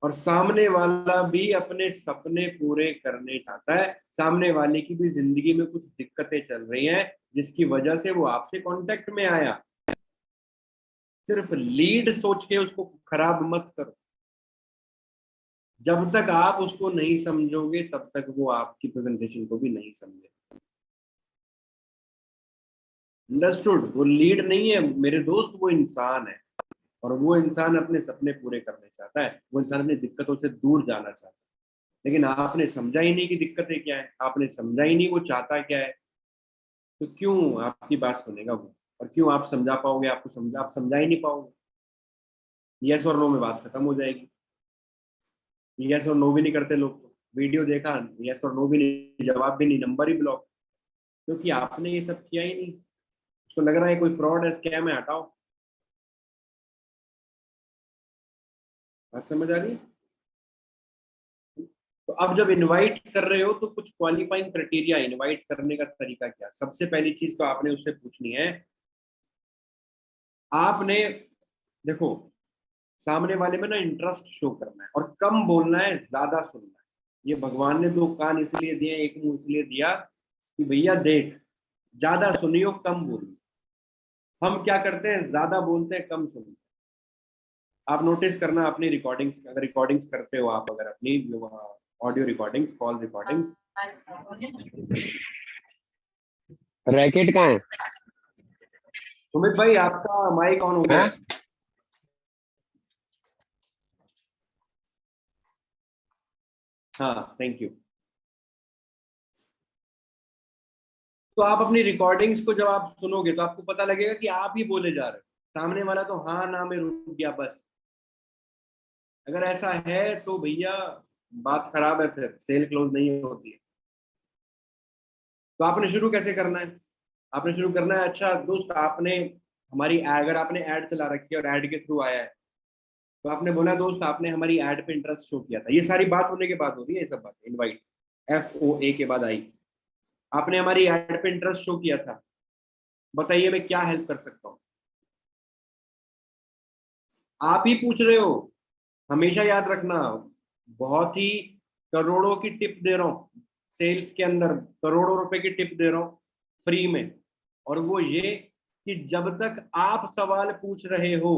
और सामने वाला भी अपने सपने पूरे करने चाहता है, सामने वाले की भी जिंदगी में कुछ दिक्कतें चल रही हैं जिसकी वजह से वो आपसे कांटेक्ट में आया। सिर्फ लीड सोच के उसको खराब मत करो, जब तक आप उसको नहीं समझोगे तब तक वो आपकी प्रेजेंटेशन को भी नहीं समझे। अंडरस्टूड, वो लीड नहीं है मेरे दोस्त, वो इंसान है, और वो इंसान अपने सपने पूरे करने चाहता है, वो इंसान अपनी दिक्कतों से दूर जाना चाहता है। लेकिन आपने समझा ही नहीं कि दिक्कतें क्या है, आपने समझा ही नहीं वो चाहता क्या है, तो क्यों आपकी बात सुनेगा वो, और क्यों आप समझा पाओगे, आपको समझा, आप समझा ही नहीं पाओगे। यस और नो में बात खत्म हो जाएगी। यस और नो भी नहीं करते लोग, तो वीडियो देखा, यस और नो भी नहीं, जवाब भी नहीं, नंबर ही ब्लॉक, क्योंकि आपने ये सब किया ही नहीं। उसको लग रहा है कोई फ्रॉड है, स्कैम है, हटाओ। बात समझ आ रही है। तो अब जब इनवाइट कर रहे हो तो कुछ क्वालिफाइंग क्राइटेरिया, इनवाइट करने का तरीका क्या, सबसे पहली चीज तो आपने उससे पूछनी है, आपने देखो सामने वाले में ना इंटरेस्ट शो करना है, और कम बोलना है, ज्यादा सुनना है। ये भगवान ने दो कान इसलिए दिए, एक मुंह इसलिए दिया कि भैया देख, ज्यादा सुनियो कम बोलियो। हम क्या करते हैं, ज्यादा बोलते हैं कम सुनते हैं। आप नोटिस करना अपनी रिकॉर्डिंग्स, अगर रिकॉर्डिंग्स करते हो आप, अगर अपनी audio recordings, call recordings. Racket कहाँ है? सुमित भाई आपका माइक ऑन हो गया हाँ? है। हाँ थैंक यू। तो आप अपनी रिकॉर्डिंग्स को जब आप सुनोगे तो आपको पता लगेगा कि आप ही बोले जा रहे हो, सामने वाला तो हाँ ना में रुक गया बस। अगर ऐसा है तो भैया बात खराब है, फिर सेल क्लोज नहीं होती है। तो आपने शुरू कैसे करना है, आपने शुरू करना है, अच्छा दोस्त आपने हमारी अगर आपने ऐड चला रखी है और ऐड के थ्रू आया है, तो आपने बोला दोस्त आपने हमारी ऐड पे इंटरेस्ट शो किया था। ये सारी बात होने के बाद हो रही है ये सब बात, इनवाइट FOA के बाद आई। आपने हमारी ऐड पे इंटरेस्ट शो किया था, बताइए मैं क्या हेल्प कर सकता हूँ। आप ही पूछ रहे हो, हमेशा याद रखना। बहुत ही करोड़ों की टिप दे रहा हूँ, सेल्स के अंदर करोड़ों रुपए की टिप दे रहा हूँ फ्री में। और वो ये कि जब तक आप सवाल पूछ रहे हो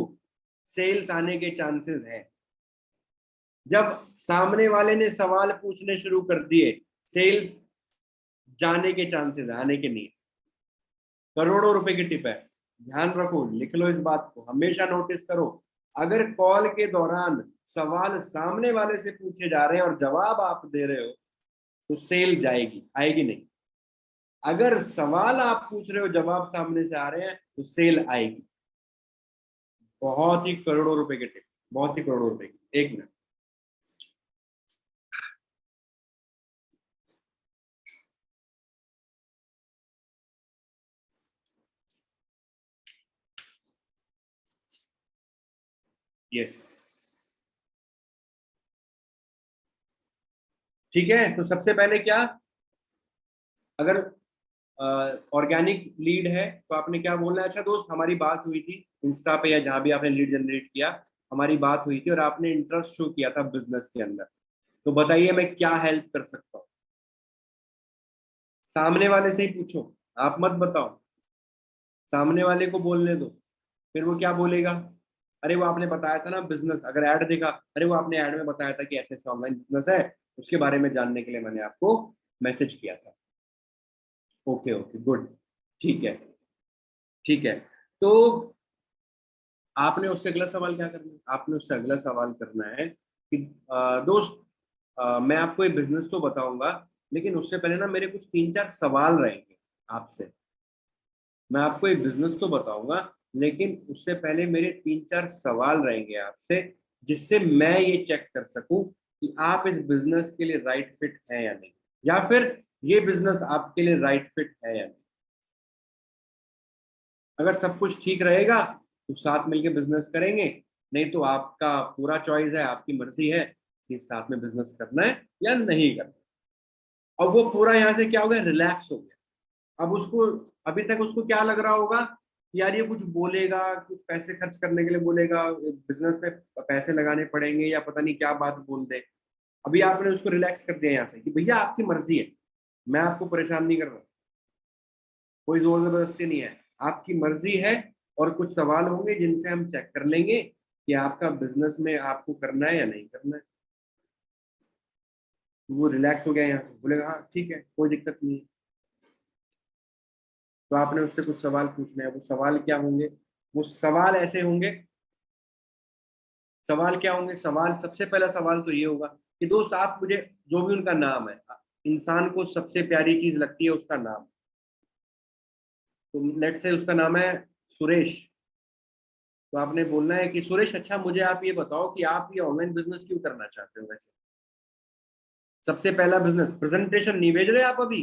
सेल्स आने के चांसेस हैं। जब सामने वाले ने सवाल पूछने शुरू कर दिए, सेल्स जाने के चांसेस आने के नहीं। करोड़ों रुपए की टिप है, ध्यान रखो, लिख लो इस बात को, हमेशा नोटिस करो। अगर कॉल के दौरान सवाल सामने वाले से पूछे जा रहे हैं और जवाब आप दे रहे हो, तो सेल जाएगी, आएगी नहीं। अगर सवाल आप पूछ रहे हो जवाब सामने से आ रहे हैं, तो सेल आएगी। बहुत ही करोड़ों रुपए की टिप, बहुत ही करोड़ों रुपए की। एक मिनट। यस, ठीक है। तो सबसे पहले क्या, अगर ऑर्गेनिक लीड है तो आपने क्या बोलना है, अच्छा दोस्त हमारी बात हुई थी इंस्टा पे या जहां भी आपने लीड जनरेट किया, हमारी बात हुई थी और आपने इंटरेस्ट शो किया था बिजनेस के अंदर, तो बताइए मैं क्या हेल्प कर सकता हूँ। सामने वाले से ही पूछो, आप मत बताओ, सामने वाले को बोलने दो। फिर वो क्या बोलेगा, अरे वो आपने बताया था ना बिजनेस, अगर ऐड देखा, अरे वो आपने ऐड में बताया था कि ऐसे ऐसे ऑनलाइन बिजनेस है, उसके बारे में जानने के लिए मैंने आपको मैसेज किया था। ओके ओके गुड, ठीक है, ठीक है। तो आपने उससे अगला सवाल क्या करना है, आपने उससे अगला सवाल करना है कि दोस्त मैं आपको ये बिजनेस तो बताऊंगा, लेकिन उससे पहले ना मेरे कुछ 3-4 सवाल रहेंगे आपसे। मैं आपको ये बिजनेस तो बताऊंगा, लेकिन उससे पहले मेरे 3-4 सवाल रहेंगे आपसे, जिससे मैं ये चेक कर सकूं कि आप इस बिजनेस के लिए राइट फिट है या नहीं, या फिर ये बिजनेस आपके लिए राइट फिट है या नहीं। अगर सब कुछ ठीक रहेगा तो साथ मिलके बिजनेस करेंगे, नहीं तो आपका पूरा चॉइस है, आपकी मर्जी है कि साथ में बिजनेस करना है या नहीं करना। अब वो पूरा यहाँ से क्या हो गया, रिलैक्स हो गया। अब उसको, अभी तक उसको क्या लग रहा होगा कि यार ये कुछ बोलेगा, कुछ पैसे खर्च करने के लिए बोलेगा, बिजनेस में पैसे लगाने पड़ेंगे या पता नहीं क्या बात बोल दे। अभी आपने उसको रिलैक्स कर दिया यहाँ से कि भैया आपकी मर्जी है, मैं आपको परेशान नहीं कर रहा, कोई जोर जबरदस्ती नहीं है, आपकी मर्जी है। और कुछ सवाल होंगे जिनसे हम चेक कर लेंगे कि आपका बिजनेस में आपको करना है या नहीं करना है। तो वो रिलैक्स हो गया यहाँ से, बोलेगा हाँ ठीक है कोई दिक्कत नहीं है। तो आपने उससे कुछ सवाल पूछने हैं, वो सवाल क्या होंगे, वो सवाल ऐसे होंगे, सवाल क्या होंगे, सवाल सबसे पहला सवाल तो ये होगा कि दोस्त आप मुझे, जो भी उनका नाम है, इंसान को सबसे प्यारी चीज लगती है उसका नाम। तो लेट से उसका नाम है सुरेश। तो आपने बोलना है कि सुरेश अच्छा मुझे आप ये बताओ कि आप ये ऑनलाइन बिजनेस क्यों करना चाहते हो वैसे। सबसे पहला बिजनेस, प्रेजेंटेशन नहीं भेज रहे आप अभी।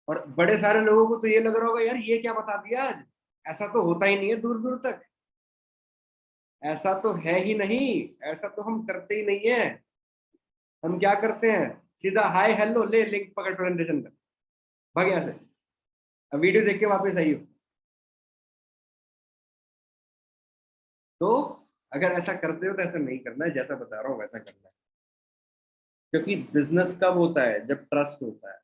और बड़े सारे लोगों को तो ये लग रहा होगा यार ये क्या बता दिया आज, ऐसा तो होता ही नहीं है दूर दूर तक, ऐसा तो है ही नहीं, ऐसा तो हम करते ही नहीं है। हम क्या करते हैं, सीधा हाय हेलो ले लिंक पकड़ प्रेजेंटेशन कर, भाग यहाँ से, अब वीडियो देख के वापस आई हो। तो अगर ऐसा करते हो तो ऐसा नहीं करना है, जैसा बता रहा हूँ वैसा करना है। क्योंकि बिजनेस कब होता है, जब ट्रस्ट होता है।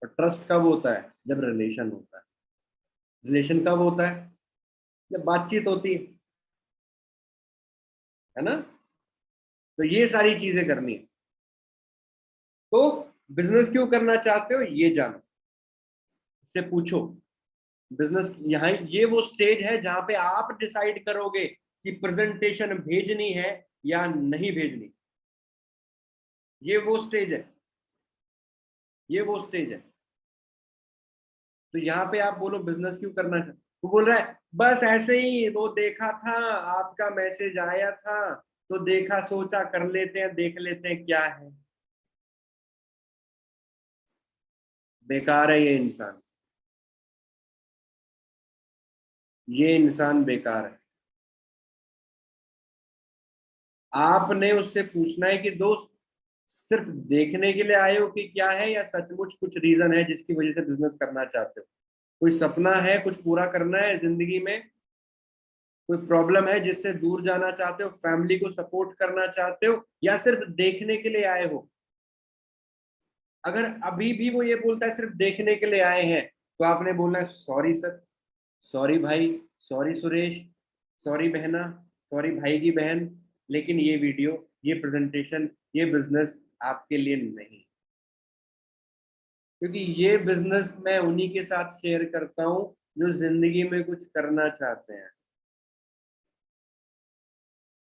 और ट्रस्ट कब होता है, जब रिलेशन होता है। रिलेशन कब होता है, जब बातचीत होती है ना। तो ये सारी चीजें करनी है। तो बिजनेस क्यों करना चाहते हो ये जानो, उससे पूछो। बिजनेस यहाँ, ये वो स्टेज है जहां पे आप डिसाइड करोगे कि प्रेजेंटेशन भेजनी है या नहीं भेजनी। ये वो स्टेज है, ये वो स्टेज है। तो यहाँ पे आप बोलो बिजनेस क्यों करना चाहते, वो बोल रहा है बस ऐसे ही, वो देखा था आपका मैसेज आया था, तो देखा सोचा कर लेते हैं, देख लेते हैं क्या है। बेकार है ये इंसान, ये इंसान बेकार है। आपने उससे पूछना है कि दोस्त सिर्फ देखने के लिए आए हो कि क्या है, या सचमुच कुछ रीजन है जिसकी वजह से बिजनेस करना चाहते हो? कोई सपना है, कुछ पूरा करना है जिंदगी में, कोई प्रॉब्लम है जिससे दूर जाना चाहते हो, फैमिली को सपोर्ट करना चाहते हो, या सिर्फ देखने के लिए आए हो? अगर अभी भी वो ये बोलता है सिर्फ देखने के लिए आए हैं, तो आपने बोलना है सॉरी सर, सॉरी भाई, सॉरी सुरेश, सॉरी बहना, सॉरी भाई की बहन, लेकिन ये वीडियो, ये प्रेजेंटेशन, ये बिजनेस आपके लिए नहीं। क्योंकि ये बिजनेस मैं उन्हीं के साथ शेयर करता हूं जो जिंदगी में कुछ करना चाहते हैं।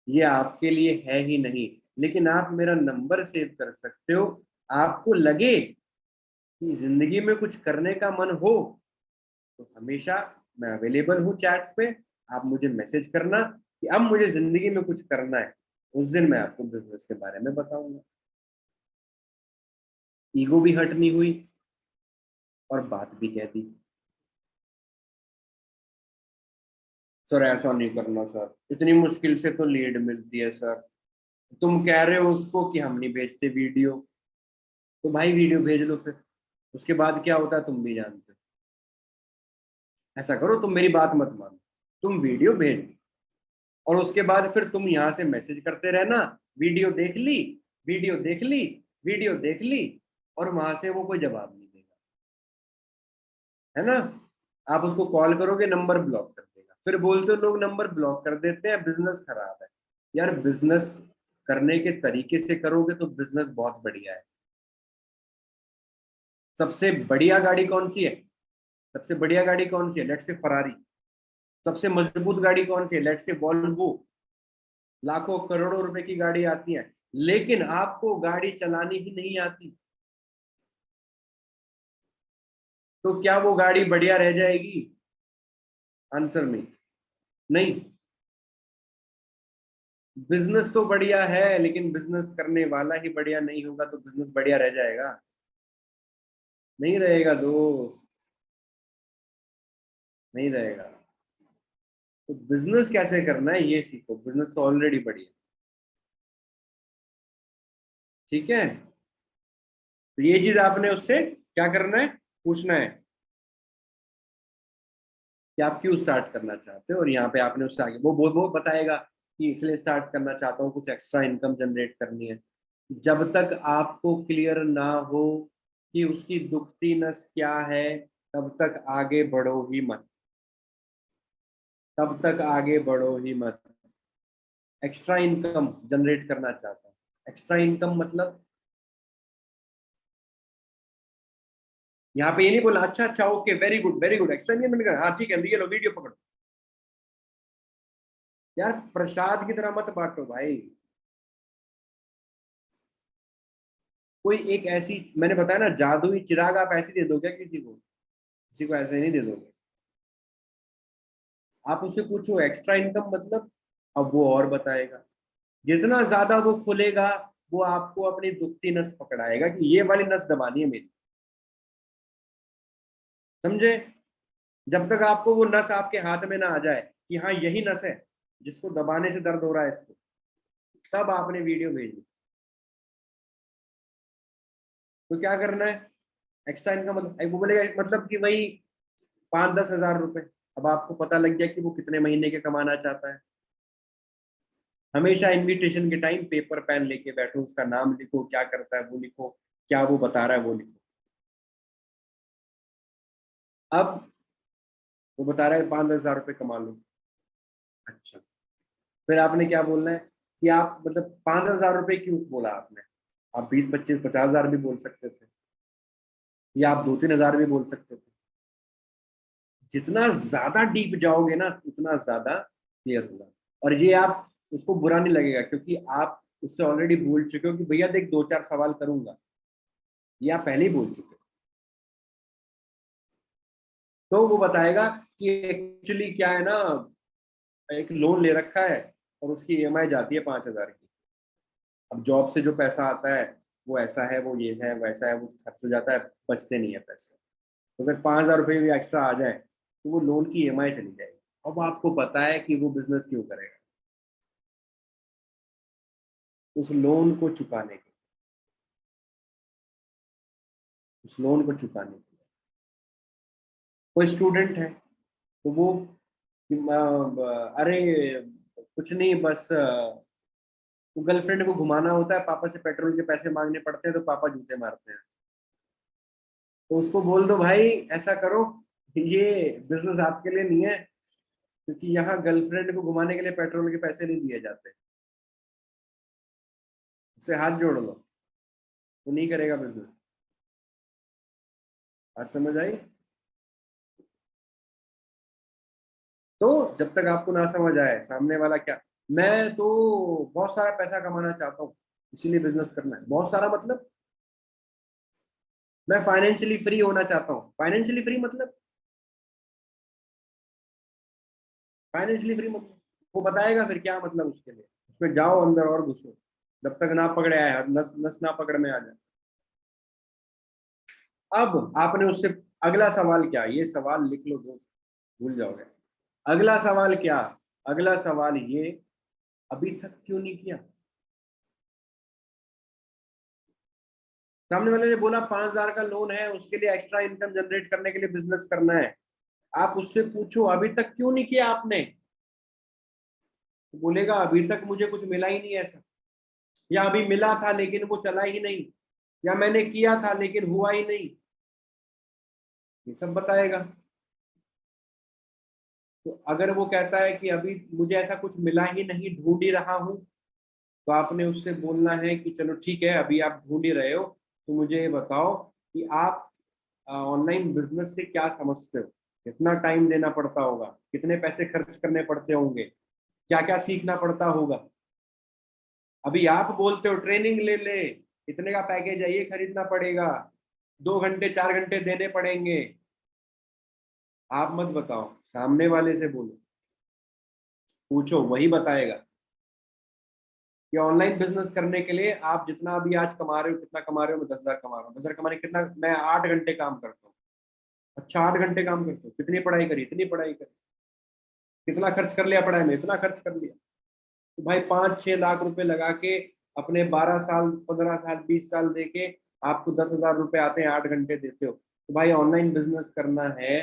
ये आपके लिए है ही नहीं। लेकिन आप मेरा नंबर सेव कर सकते हो। आपको लगे कि जिंदगी में कुछ करने का मन हो तो हमेशा मैं अवेलेबल हूँ चैट्स पे। आप मुझे मैसेज करना कि अब मुझे जिंदगी में कुछ करना है, उस दिन मैं आपको बिजनेस के बारे में बताऊंगा। ईगो भी हट नहीं हुई और बात भी कह दी। सर ऐसा नहीं करना सर, इतनी मुश्किल से तो लीड मिलती है सर। तुम कह रहे हो उसको कि हम नहीं भेजते वीडियो, तो भाई वीडियो भेज लो फिर। उसके बाद क्या होता है तुम भी जानते हो। ऐसा करो, तुम मेरी बात मत मानो, तुम वीडियो भेज, और उसके बाद फिर तुम यहाँ से मैसेज करते रहना, वीडियो देख ली, वीडियो देख ली, वीडियो देख ली, और वहां से वो कोई जवाब नहीं देगा, है ना? आप उसको कॉल करोगे, नंबर ब्लॉक कर देगा। फिर बोलते हो लोग नंबर ब्लॉक कर देते हैं, बिजनेस खराब है। यार बिजनेस करने के तरीके से करोगे तो बिजनेस बहुत बढ़िया है। सबसे बढ़िया गाड़ी कौन सी है? सबसे बढ़िया गाड़ी कौन सी है? Let's say Ferrari. सबसे मजबूत गाड़ी कौन सी है? Let's say Volvo. लाखों करोड़ों रुपए की गाड़ी आती है, लेकिन आपको गाड़ी चलानी ही नहीं आती, तो क्या वो गाड़ी बढ़िया रह जाएगी? आंसर में नहीं। बिजनेस तो बढ़िया है, लेकिन बिजनेस करने वाला ही बढ़िया नहीं होगा तो बिजनेस बढ़िया रह जाएगा? नहीं रहेगा दोस्त, नहीं रहेगा। तो बिजनेस कैसे करना है ये सीखो, बिजनेस तो ऑलरेडी बढ़िया। ठीक है, तो ये चीज आपने उससे क्या करना है, पूछना है कि आप क्यों स्टार्ट करना चाहते हो। और यहाँ पे आपने उससे आगे वो बताएगा कि इसलिए स्टार्ट करना चाहता हूँ, कुछ एक्स्ट्रा इनकम जनरेट करनी है। जब तक आपको क्लियर ना हो कि उसकी दुखती नस क्या है, तब तक आगे बढ़ो ही मत, तब तक आगे बढ़ो ही मत। एक्स्ट्रा इनकम जनरेट करना चाहता हूँ, एक्स्ट्रा इनकम मतलब यहाँ पे ये नहीं बोला अच्छा अच्छा okay very good extra income मिल गया, हाँ ठीक है, ये लो वीडियो पकड़ो। यार प्रसाद की तरह मत बांटो भाई। कोई एक ऐसी, मैंने बताया ना, जादुई चिराग आप ऐसे दे दो क्या किसी को? किसी को ऐसे नहीं दे दोगे। आप उससे पूछो एक्स्ट्रा इनकम मतलब, अब वो और बताएगा। जितना ज्यादा वो खुलेगा, वो आपको अपनी दुखती नस पकड़ाएगा कि ये वाली नस दबानी है मेरी। समझे? जब तक आपको वो नस आपके हाथ में ना आ जाए कि हाँ यही नस है जिसको दबाने से दर्द हो रहा है इसको, तब आपने वीडियो भेजी। तो क्या करना है? एक्स्ट्रा इनकम मतलब वो बोलेगा मतलब कि वही 5-10 हज़ार रुपए। अब आपको पता लग गया कि वो कितने महीने के कमाना चाहता है। हमेशा इनविटेशन के टाइम पेपर पेन लेके बैठो, उसका नाम लिखो, क्या करता है वो लिखो, क्या वो बता रहा है वो लिखो। अब वो बता रहा है 5-10 हज़ार रुपए कमा लो। अच्छा, फिर आपने क्या बोलना है कि आप मतलब 5-10 हज़ार रुपए क्यों बोला आपने? आप 20-25-50 हज़ार भी बोल सकते थे, या आप 2-3 हज़ार भी बोल सकते थे। जितना ज्यादा डीप जाओगे ना उतना ज्यादा क्लियर होगा। और ये आप, उसको बुरा नहीं लगेगा क्योंकि आप उससे ऑलरेडी बोल चुके हो कि भैया देख 2-4 सवाल करूंगा, ये आप पहले ही बोल चुके हो। तो वो बताएगा कि एक्चुअली क्या है ना, एक लोन ले रखा है और उसकी ईएमआई जाती है 5,000 की। अब जॉब से जो पैसा आता है वो ऐसा है, वो ये है, वैसा है, वो खर्च हो जाता है, बचते नहीं है पैसे। तो अगर 5,000 रुपये भी एक्स्ट्रा आ जाए तो वो लोन की ईएमआई चली जाएगी। अब आपको पता है कि वो बिजनेस क्यों करेगा, उस लोन को चुकाने के, उस लोन को चुकाने के लिए। कोई स्टूडेंट है तो वो अरे कुछ नहीं, बस वो गर्लफ्रेंड को घुमाना होता है, पापा से पेट्रोल के पैसे मांगने पड़ते हैं तो पापा जूते मारते हैं। तो उसको बोल दो भाई ऐसा करो, ये बिजनेस आपके लिए नहीं है, क्योंकि यहाँ गर्लफ्रेंड को घुमाने के लिए पेट्रोल के पैसे नहीं दिए जाते। उससे हाथ जोड़ लो, वो नहीं करेगा बिजनेस। आज समझ आई? तो जब तक आपको ना समझ आए सामने वाला क्या, मैं तो बहुत सारा पैसा कमाना चाहता हूँ इसीलिए बिजनेस करना है, बहुत सारा मतलब मैं फाइनेंशियली फ्री होना चाहता हूँ। फाइनेंशियली फ्री मतलब, फाइनेंशियली फ्री मतलब वो बताएगा फिर क्या मतलब उसके लिए। उसमें जाओ अंदर और घुसो, जब तक ना पकड़े आए, नस नस ना पकड़ में आ जाए। अब आपने उससे अगला सवाल क्या, ये सवाल लिख लो दोस्त, भूल जाओगे। अगला सवाल क्या, अगला सवाल ये, अभी तक क्यों नहीं किया? सामने वाले ने बोला 5,000 का लोन है, उसके लिए एक्स्ट्रा इनकम जनरेट करने के लिए बिजनेस करना है। आप उससे पूछो अभी तक क्यों नहीं किया आपने, तो बोलेगा अभी तक मुझे कुछ मिला ही नहीं ऐसा, या अभी मिला था लेकिन वो चला ही नहीं, या मैंने किया था लेकिन हुआ ही नहीं, ये सब बताएगा। तो अगर वो कहता है कि अभी मुझे ऐसा कुछ मिला ही नहीं, ढूंढ ही रहा हूं, तो आपने उससे बोलना है कि चलो ठीक है, अभी आप ढूंढ ही रहे हो तो मुझे ये बताओ कि आप ऑनलाइन बिजनेस से क्या समझते हो, कितना टाइम देना पड़ता होगा, कितने पैसे खर्च करने पड़ते होंगे, क्या क्या सीखना पड़ता होगा। अभी आप बोलते हो ट्रेनिंग ले ले, इतने का पैकेज है, ये खरीदना पड़ेगा, 2 घंटे 4 घंटे देने पड़ेंगे। आप मत बताओ, सामने वाले से बोलो, पूछो, वही बताएगा कि ऑनलाइन बिजनेस करने के लिए आप जितना अभी आज कमा रहे हो, कितना कमा रहे हो? मैं 10,000 कमा रहा हूँ। 10,000 कमाने कितना, मैं 8 घंटे काम करता हूँ। अच्छा 8 घंटे काम करते हो, कितनी पढ़ाई करी, इतनी पढ़ाई करी, कितना खर्च कर लिया पढ़ाई में, इतना खर्च कर लिया। तो भाई 5-6 लाख रुपए लगा के अपने 12 साल 15 साल 20 साल दे के आपको 10,000 रुपए आते हैं, 8 घंटे देते हो। तो भाई ऑनलाइन बिजनेस करना है,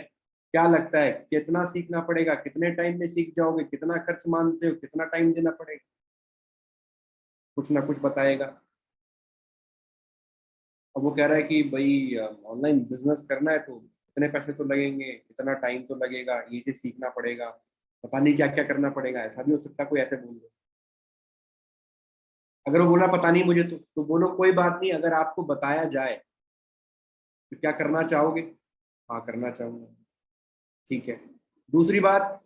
क्या लगता है कितना सीखना पड़ेगा, कितने टाइम में सीख जाओगे, कितना खर्च मानते हो, कितना टाइम देना पड़ेगा? कुछ ना कुछ बताएगा। अब वो कह रहा है कि भाई ऑनलाइन बिजनेस करना है तो इतने पैसे तो लगेंगे, इतना टाइम तो लगेगा, ये चीज सीखना पड़ेगा, पता नहीं क्या क्या करना पड़ेगा। ऐसा भी हो सकता है कोई ऐसे बोल दे। अगर वो बोला पता नहीं मुझे, तो बोलो कोई बात नहीं, अगर आपको बताया जाए तो क्या करना चाहोगे? हाँ करना चाहूंगा। ठीक है। दूसरी बात,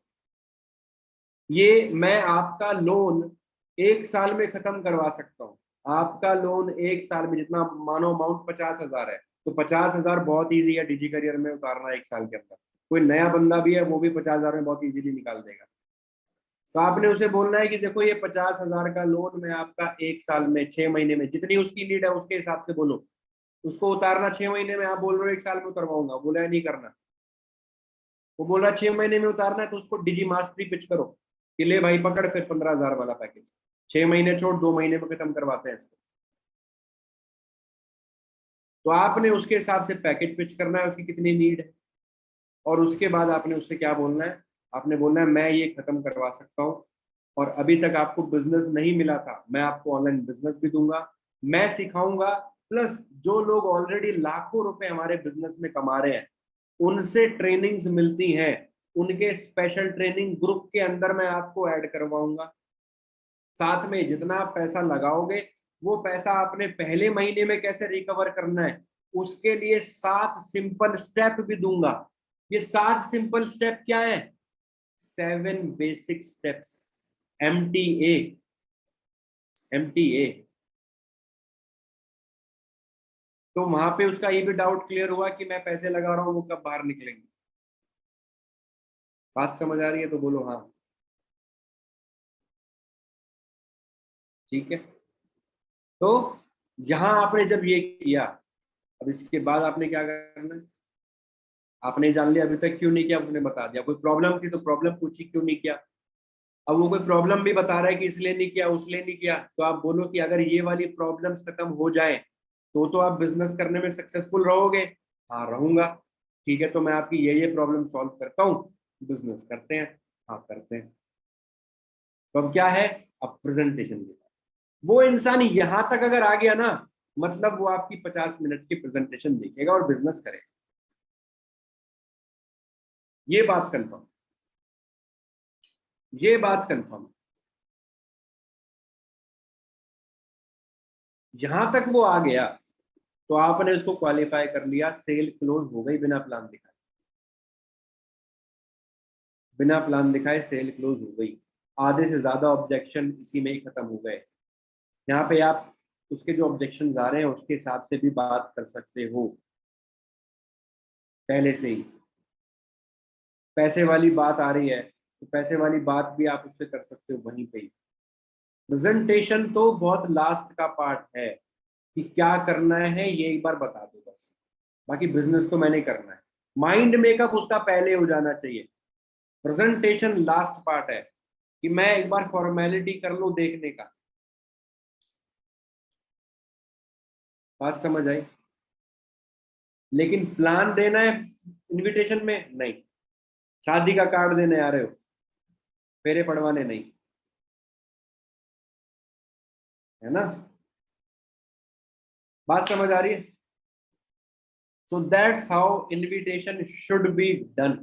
ये मैं आपका लोन 1 साल में खत्म करवा सकता हूँ। आपका लोन 1 साल में, जितना मानो अमाउंट 50,000 है, तो 50,000 बहुत ईजी है डिजी करियर में उतारना 1 साल के अंदर। कोई नया बंदा भी है वो भी 50,000 में बहुत इजीली निकाल देगा। तो आपने उसे बोलना है कि देखो ये 50,000 का लोन मैं आपका 1 साल में, 6 महीने में, जितनी उसकी नीड है उसके हिसाब से बोलो, उसको उतारना 6 महीने में, आप बोल रहे हो 1 साल में उतरवाऊंगा, बोला है नहीं करना। वो बोल रहा 6 महीने में उतारना है तो उसको डिजी मास्टरी पिच करो कि ले भाई पकड़ फिर 15,000 वाला पैकेज, 6 महीने छोड़ 2 महीने में खत्म करवाते हैं इसको। तो आपने उसके हिसाब से पैकेज पिच करना है, उसकी कितनी नीड है, और उसके बाद आपने उससे क्या बोलना है, आपने बोलना है मैं ये खत्म करवा सकता हूँ, और अभी तक आपको बिजनेस नहीं मिला था, मैं आपको ऑनलाइन बिजनेस भी दूंगा, मैं सिखाऊंगा। प्लस जो लोग ऑलरेडी लाखों रुपए हमारे बिजनेस में कमा रहे हैं उनसे ट्रेनिंग्स मिलती हैं, उनके स्पेशल ट्रेनिंग ग्रुप के अंदर मैं आपको ऐड करवाऊंगा। साथ में जितना आप पैसा लगाओगे वो पैसा आपने पहले महीने में कैसे रिकवर करना है उसके लिए 7 सिंपल स्टेप भी दूंगा। ये 7 सिंपल स्टेप क्या है? 7 बेसिक स्टेप्स, MTA, MTA। तो वहां पे उसका ये भी डाउट क्लियर हुआ कि मैं पैसे लगा रहा हूँ वो कब बाहर निकलेंगे। बात समझ आ रही है तो बोलो हाँ। ठीक है। तो यहां आपने जब ये किया, अब इसके बाद आपने क्या करना है? आपने जान लिया अभी तक क्यों नहीं किया, आपने बता दिया। कोई प्रॉब्लम थी तो प्रॉब्लम पूछी, क्यों नहीं किया। अब वो कोई प्रॉब्लम भी बता रहा है कि इसलिए नहीं किया, उसलिए नहीं किया, तो आप बोलो कि अगर ये वाली प्रॉब्लम्स खत्म हो जाए तो आप बिजनेस करने में सक्सेसफुल रहोगे। हाँ रहूंगा। ठीक है, तो मैं आपकी ये प्रॉब्लम सॉल्व करता हूँ, बिजनेस करते हैं। हाँ करते हैं। तो अब क्या है, अब प्रेजेंटेशन। वो इंसान यहां तक अगर आ गया ना, मतलब वो आपकी 50 मिनट की प्रेजेंटेशन देखेगा और बिजनेस करेगा। ये बात कंफर्म, ये बात कंफर्म। यहां तक वो आ गया तो आपने उसको क्वालिफाई कर लिया, सेल क्लोज हो गई बिना प्लान दिखाए। बिना प्लान दिखाए सेल क्लोज हो गई। आधे से ज्यादा ऑब्जेक्शन इसी में ही खत्म हो गए। यहाँ पे आप उसके जो ऑब्जेक्शन आ रहे हैं उसके हिसाब से भी बात कर सकते हो पहले से ही। पैसे वाली बात आ रही है तो पैसे वाली बात भी आप उससे कर सकते हो वहीं पे ही। प्रेजेंटेशन तो बहुत लास्ट का पार्ट है कि क्या करना है ये एक बार बता दो बस, बाकी बिजनेस तो मैंने करना है। माइंड मेकअप उसका पहले हो जाना चाहिए। प्रेजेंटेशन लास्ट पार्ट है कि मैं एक बार फॉर्मेलिटी कर लूं देखने का। बात समझ आई। लेकिन प्लान देना है इनविटेशन में नहीं। शादी का कार्ड देने आ रहे हो, फेरे पड़वाने नहीं, है ना। बात समझ आ रही है। So that's how invitation should be done.